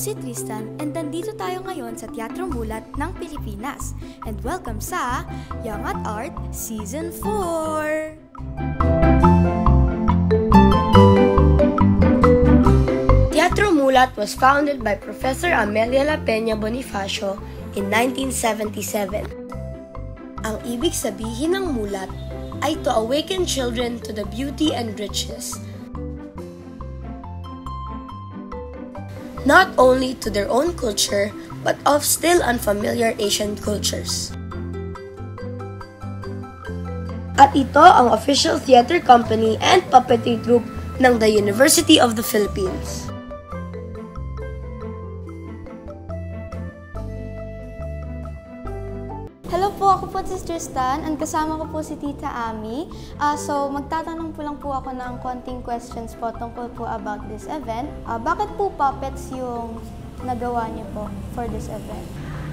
si Tristan and nandito tayo ngayon sa Teatro Mulat ng Pilipinas. And welcome sa Young at Art Season 4! Teatro Mulat was founded by Professor Amelia La Peña Bonifacio in 1977. Ang ibig sabihin ng mulat ay to awaken children to the beauty and riches, not only to their own culture, but of still unfamiliar Asian cultures. At ito ang official theater company and puppetry group ng the University of the Philippines. Hello po, ako po si Tristan and kasama ko po si Tita Ami. So magtatanong po lang po ako ng konting questions po tungkol po about this event. Bakit po puppets yung nagawa niyo po for this event?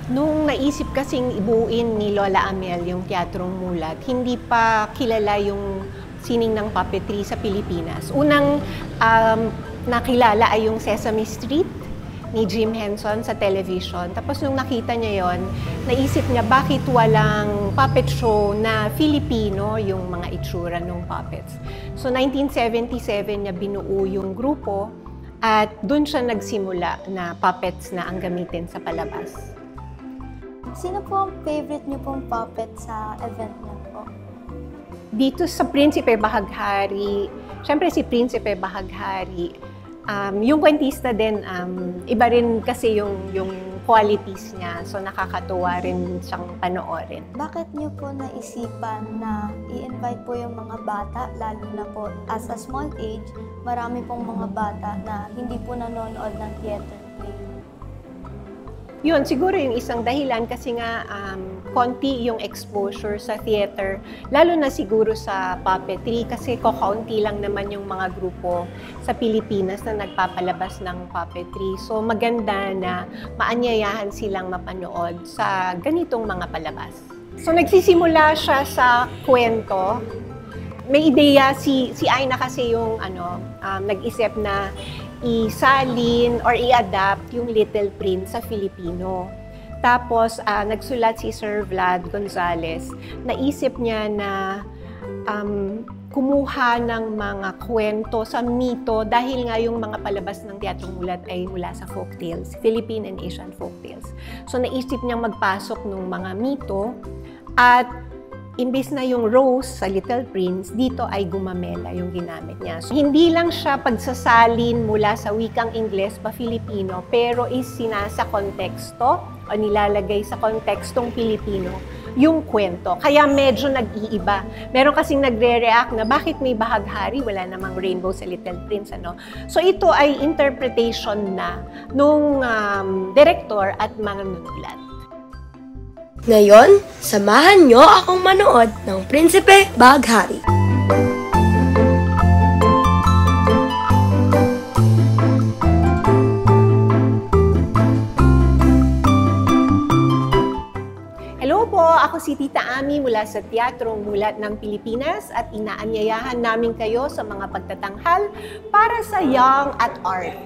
Nung naisip kasing ibuuin ni Lola Amel yung Teatrong Mulat, hindi pa kilala yung sining ng puppetry sa Pilipinas. Unang nakilala ay yung Sesame Street ni Jim Henson sa television. Tapos nung nakita niya yon, naisip niya bakit walang puppet show na Filipino yung mga itsura ng puppets. So 1977 niya binuo yung grupo at doon siya nagsimula na puppets na ang gamitin sa palabas. Sino po ang favorite niyo pong puppet sa event niyo po? Dito sa Prinsipe Bahaghari, syempre si Prinsipe Bahaghari, yung kwentista din, iba rin kasi yung qualities niya. So, nakakatuwa rin siyang panoorin. Bakit niyo po naisipan na i-invite po yung mga bata, lalo na po as a small age, marami pong mga bata na hindi po nanonood ng theater play? Yun, siguro yung isang dahilan kasi nga konti yung exposure sa theater, lalo na siguro sa puppetry kasi kakaunti lang naman yung mga grupo sa Pilipinas na nagpapalabas ng puppetry. So maganda na maanyayahan silang mapanood sa ganitong mga palabas. So nagsisimula siya sa kwento. May ideya si Aina kasi yung nag-isip na isalin or i-adapt yung Little Prince sa Filipino. Tapos, nagsulat si Sir Vlad Gonzales. Naisip niya na kumuha ng mga kwento sa mito dahil nga yung mga palabas ng Teatrong Mulat ay mula sa folktales, Philippine and Asian folktales. So, naisip niyang magpasok ng mga mito at imbis na yung rose sa Little Prince, dito ay gumamela yung ginamit niya. So, hindi lang siya pagsasalin mula sa wikang Ingles pa Filipino, pero is sinasa konteksto o nilalagay sa kontekstong Pilipino yung kwento. Kaya medyo nag-iiba. Meron kasing nagre-react na bakit may bahaghari, wala namang rainbow sa Little Prince. So ito ay interpretation na nung director at mga nunulat. Ngayon, samahan nyo akong manood ng Prinsipe Bahaghari. Hello po, ako si Tita Ami mula sa Teatrong Mulat ng Pilipinas at inaanyayahan namin kayo sa mga pagtatanghal para sa Young at Art.